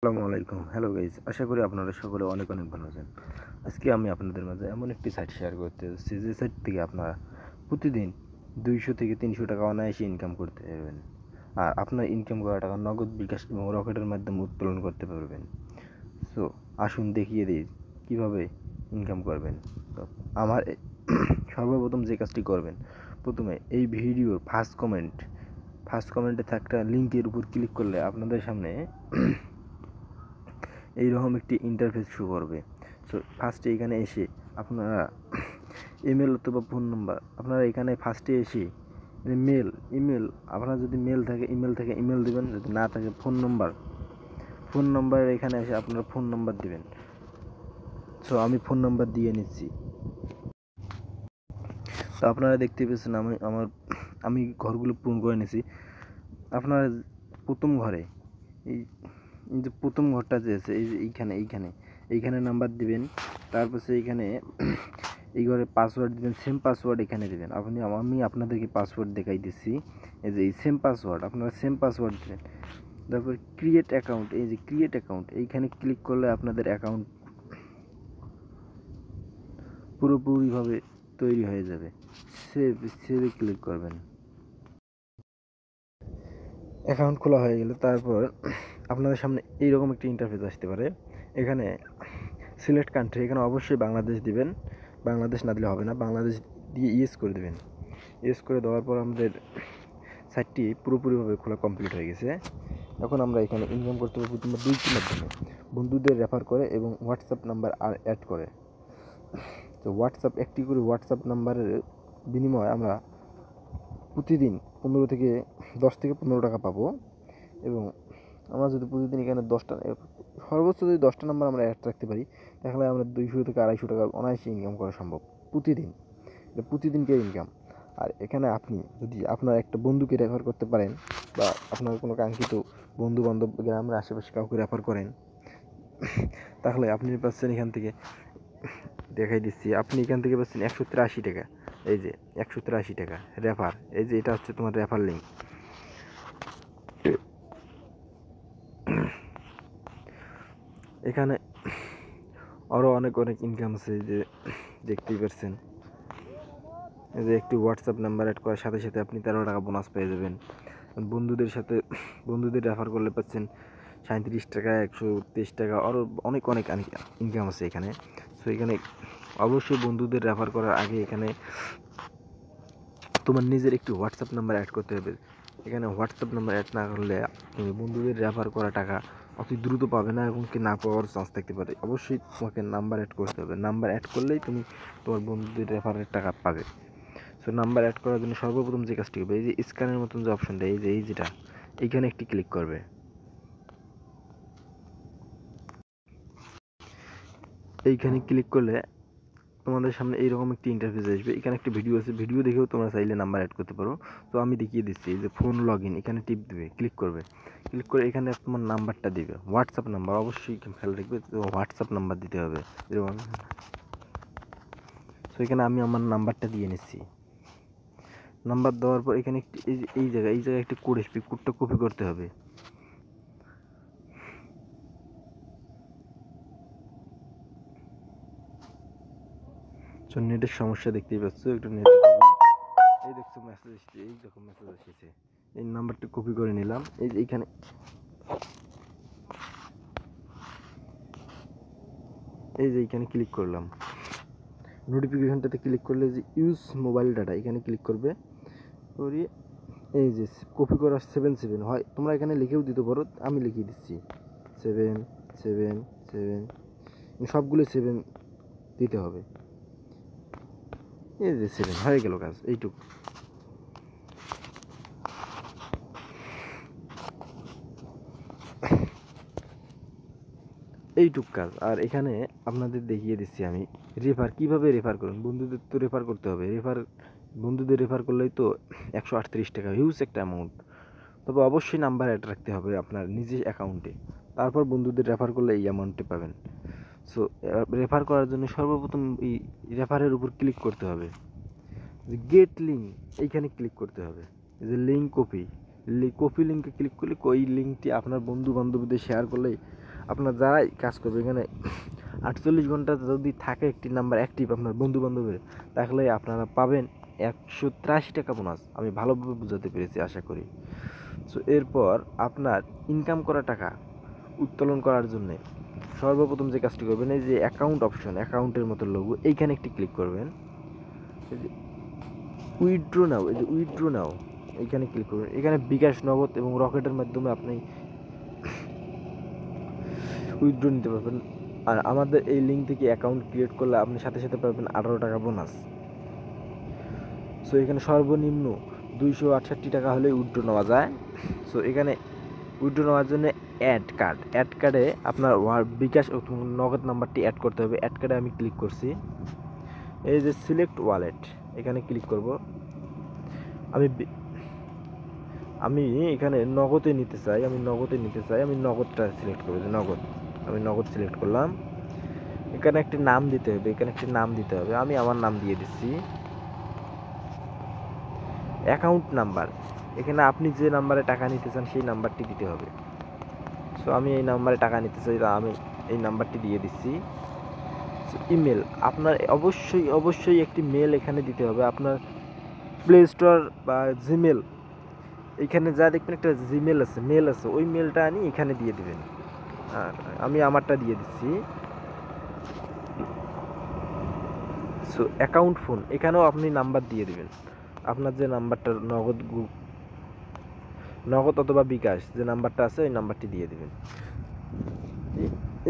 আসসালামু আলাইকুম। Hello guys, আশা করি আপনারা সকলে অনেক ভালো আছেন। আজকে আমি আপনাদের মাঝে এমন একটি সাইট শেয়ার করতে যাচ্ছি যে সাইট থেকে আপনারা প্রতিদিন 200 থেকে 300 টাকা অনায়াসে ইনকাম করতে পারবেন। আর আপনার ইনকাম করা টাকা নগদ, বিকাশ এবং রকেটের মাধ্যমে উত্তোলন করতে পারবেন। সো আসুন দেখিয়ে দিই কীভাবে ইনকাম করবেন। তো আমার সর্বপ্রথম যে কাজটি করবেন, প্রথমে এই ভিডিওর ফার্স্ট কমেন্টে থাকা লিঙ্কের উপর ক্লিক করলে আপনাদের সামনে এইরকম একটি ইন্টারফেস শো করবে। সো ফার্স্টে এখানে এসে আপনারা ইমেল অথবা ফোন নাম্বার, আপনারা এখানে ফার্স্টে এসে ইমেল আপনার যদি মেল থাকে ইমেল দেবেন, যদি না থাকে ফোন নাম্বার এখানে এসে আপনারা ফোন নাম্বার দেবেন। সো আমি ফোন নাম্বার দিয়ে নিচ্ছি। তো আপনারা দেখতে পেয়েছেন আমি ঘরগুলো পূরণ করে নিয়েছি। আপনারা প্রথম ঘরে এই যে প্রথম ঘরটা যে আছে এই যে এইখানে নাম্বার দিবেন। তারপর এইখানে এই ঘরে পাসওয়ার্ড দিবেন, সেম পাসওয়ার্ড এখানে দেবেন। আমি আপনাদেরকে পাসওয়ার্ড দেখাই দিচ্ছি। এই যে এই সেম পাসওয়ার্ড, আপনারা সেম পাসওয়ার্ড দেবেন। তারপর ক্রিয়েট অ্যাকাউন্ট, এই যে ক্রিয়েট অ্যাকাউন্ট এইখানে ক্লিক করলে আপনাদের অ্যাকাউন্ট পুরোপুরিভাবে তৈরি হয়ে যাবে। সেভে ক্লিক করবেন। অ্যাকাউন্ট খোলা হয়ে গেলে তারপর আপনাদের সামনে এইরকম একটি ইন্টারফেস আসতে পারে। এখানে সিলেক্ট কান্ট্রি, এখানে অবশ্যই বাংলাদেশ দিবেন। বাংলাদেশ না দিলে হবে না, বাংলাদেশ দিয়ে ইয়েস করে দেবেন। ইয়েস করে দেওয়ার পর আমাদের সাইটটি পুরোপুরিভাবে খোলা কমপ্লিট হয়ে গেছে। এখন আমরা এখানে ইনকাম করতে পারবো তোমরা দুইটি মাধ্যমে, বন্ধুদের রেফার করে এবং হোয়াটসঅ্যাপ নাম্বার আর অ্যাড করে। তো একটি করে হোয়াটসঅ্যাপ নাম্বারের বিনিময়ে আমরা প্রতিদিন 10 থেকে 15 টাকা পাবো। এবং আমরা যদি প্রতিদিন এখানে সর্বোচ্চ যদি 10টা নাম্বার আমরা অ্যাড রাখতে পারি, তাহলে আমরা 200 থেকে 250 টাকা অনায়াসে ইনকাম করা সম্ভব প্রতিদিন। এটা প্রতিদিনকে ইনকাম। আর এখানে আপনি যদি আপনার একটা বন্ধুকে রেফার করতে পারেন, বা আপনার কোনো কাঙ্ক্ষিত বন্ধু বান্ধব গ্রামের আশেপাশে কাউকে রেফার করেন, তাহলে আপনি পাচ্ছেন এখান থেকে, দেখাই দিচ্ছি, আপনি এখান থেকে পাচ্ছেন 183 টাকা। এই যে 183 টাকা রেফার, এই যে এটা হচ্ছে তোমার রেফার লিঙ্ক। এখানে আরও অনেক ইনকাম আছে, যে দেখতেই পাচ্ছেন। এই যে একটি হোয়াটসঅ্যাপ নাম্বার অ্যাড করার সাথে সাথে আপনি 13 টাকা বোনাস পেয়ে যাবেন। বন্ধুদের রেফার করলে পাচ্ছেন 37 টাকা, 123 টাকা, আরও অনেক ইনকাম আছে এখানে। সো এখানে অবশ্যই বন্ধুদের রেফার করার আগে এখানে তোমার নিজের একটি হোয়াটসঅ্যাপ নাম্বার অ্যাড করতে হবে। এখানে হোয়াটসঅ্যাপ নাম্বার অ্যাড না করলে তুমি বন্ধুদের রেফার করা টাকা অতি দ্রুত পাবে না, এবং কি না পাওয়ার চান্স থাকতে পারে। অবশ্যই তোমাকে নাম্বার অ্যাড করতে হবে। নাম্বার অ্যাড করলেই তুমি তোমার বন্ধুদের রেফারের টাকা পাবে। সো নাম্বার অ্যাড করার জন্য সর্বপ্রথম যে কাজটি হবে, এই যে স্ক্যানের মতন যে অপশনটা, যেটা এইখানে একটি ক্লিক করবে। এইখানে ক্লিক করলে তোমাদের সামনে এইরকম একটি ইন্টারফেস আসবে। এখানে একটি ভিডিও আছে, ভিডিও দেখেও তোমরা চাইলে নাম্বার অ্যাড করতে পারো। তো আমি দেখিয়ে দিচ্ছি। এই যে ফোন লগ ইন, এখানে টিপ দেবে, ক্লিক করে এখানে তোমার নাম্বারটা দিবে, হোয়াটসঅ্যাপ নাম্বার। অবশ্যই খেয়াল রাখবে, হোয়াটসঅ্যাপ নাম্বার দিতে হবে। তো এখানে আমি আমার নাম্বারটা দিয়ে নিচ্ছি। নাম্বার দেওয়ার পর এখানে একটি এই জায়গায় একটি কোড আসবে, কোডটা কপি করতে হবে। নেটের সমস্যা দেখতেই পাচ্ছ, একটু নেট, এই দেখছো মেসেজ এসেছে, এই দেখো মেসেজ এসেছে। এই নাম্বারটি কপি করে নিলাম। এই যে এইখানে ক্লিক করলাম। নোটিফিকেশনটাতে ক্লিক করলে যে ইউজ মোবাইল ডাটা, এখানে ক্লিক করবে। করি এই যে কপি করা 77 হয়, তোমরা এখানে লিখেও দিতে পারো, আমি লিখিয়ে দিচ্ছি 777, সবগুলো 7 দিতে হবে। এই যে 7 হয়ে গেল কাজ, এইটুকু। কাজ। আর এখানে আপনাদের দেখিয়ে দিচ্ছি আমি কিভাবে রেফার করুন। বন্ধুদের তো রেফার করতে হবে, বন্ধুদের রেফার করলেই তো 138 টাকা, হিউজ একটা অ্যামাউন্ট। তবে অবশ্যই নাম্বার অ্যাড রাখতে হবে আপনার নিজের অ্যাকাউন্টে, তারপর বন্ধুদের রেফার করলে এই অ্যামাউন্টে পাবেন। সো রেফার করার জন্য সর্বপ্রথম এই রেফারের উপর ক্লিক করতে হবে, যে গেট লিঙ্ক, এইখানে ক্লিক করতে হবে। যে লিঙ্ক কপি লিঙ্কে ক্লিক করলে ওই লিঙ্কটি আপনার বন্ধু বান্ধবদের শেয়ার করলেই আপনার যারাই কাজ করবে এখানে 48 ঘন্টা যদি থাকে একটি নাম্বার অ্যাক্টিভ আপনার বন্ধু বান্ধবের, তাহলে আপনারা পাবেন 183 টাকা বোনাস। আমি ভালোভাবে বুঝাতে পেরেছি আশা করি। সো এরপর আপনার ইনকাম করা টাকা উত্তোলন করার জন্যে সর্বপ্রথম যে কাজটি করবেন, এই যে অ্যাকাউন্ট অপশন, অ্যাকাউন্টের মতো লোগো, এইখানে একটি ক্লিক করবেন। এই যে উইথড্র নাও, এই যে উইথড্র নাও এইখানে ক্লিক করবেন। এখানে বিকাশ, নগদ এবং রকেটের মাধ্যমে আপনি উইথড্র নিতে পারবেন। আর আমাদের এই লিঙ্ক থেকে অ্যাকাউন্ট ক্রিয়েট করলে আপনি সাথে সাথে পাবেন 18 টাকা বোনাস। সো এখানে সর্বনিম্ন 268 টাকা হলে উইথড্র নেওয়া যায়। সো এখানে উইথড্র নেওয়ার জন্য অ্যাড কার্ডে আপনার বিকাশ ও নগদ নাম্বারটি অ্যাড করতে হবে। অ্যাড কার্ডে আমি ক্লিক করছি। এই যে সিলেক্ট ওয়ালেট, এখানে ক্লিক করব। আমি এখানে নগদে নিতে চাই, আমি নগদটা সিলেক্ট করব, যে নগদ, আমি নগদ সিলেক্ট করলাম। এখানে একটি নাম দিতে হবে, আমি আমার নাম দিয়ে দিচ্ছি। অ্যাকাউন্ট নাম্বার, এখানে আপনি যে নাম্বারে টাকা নিতে চান সেই নাম্বারটি দিতে হবে। সো আমি এই নাম্বারে টাকা নিতে চাই, আমি এই নাম্বারটি দিয়ে দিচ্ছি। ইমেল, আপনার অবশ্যই একটি মেল এখানে দিতে হবে। আপনার প্লে স্টোর বা জিমেল, এখানে যা দেখবেন একটা জিমেল আছে, মেল আছে, ওই মেলটা আনি এখানে দিয়ে দিবেন। আর আমি আমারটা দিয়ে দিচ্ছি। সো অ্যাকাউন্ট ফোন, এখানেও আপনি নাম্বার দিয়ে দিবেন। আপনার যে নাম্বারটা নগদ অথবা বিকাশ যে নাম্বারটা আছে ওই নাম্বারটি দিয়ে দিবেন।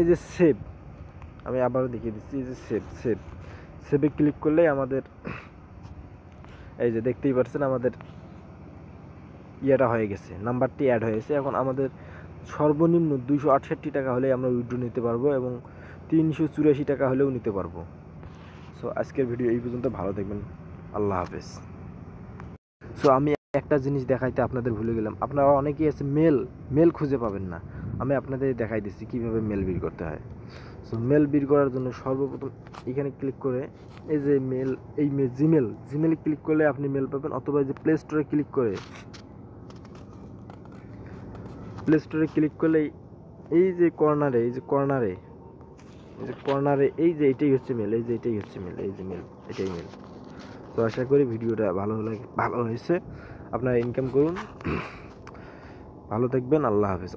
এই যে সেভ, আমি আবারও দেখিয়ে দিচ্ছি। এই যে সেভে ক্লিক করলেই আমাদের এই যে দেখতেই পাচ্ছেন আমাদের ইয়েটা হয়ে গেছে, নাম্বারটি অ্যাড হয়ে গেছে। এখন আমাদের সর্বনিম্ন 268 টাকা হলে আমরা উইথড্র নিতে পারবো এবং 384 টাকা হলেও নিতে পারবো। সো আজকের ভিডিও এই পর্যন্ত, ভালো থাকবেন, আল্লাহ হাফেজ। সো আমি একটা জিনিস দেখাইতে আপনাদের ভুলে গেলাম, আপনারা অনেকেই আছে মেল খুঁজে পাবেন না, আমি আপনাদের দেখাই দিচ্ছি কীভাবে মেল বের করতে হয়। সো মেল বের করার জন্য সর্বপ্রথম এখানে ক্লিক করে এই যে জিমেলে ক্লিক করলে আপনি মেল পাবেন, অথবা এই যে প্লে স্টোরে ক্লিক করলে এই যে কর্নারে এটাই হচ্ছে মেল, এটাই মেল। তো আশা করি ভিডিওটা ভালো হয়েছে। আপনারা ইনকাম করুন, ভালো থাকবেন, আল্লাহ হাফেজ।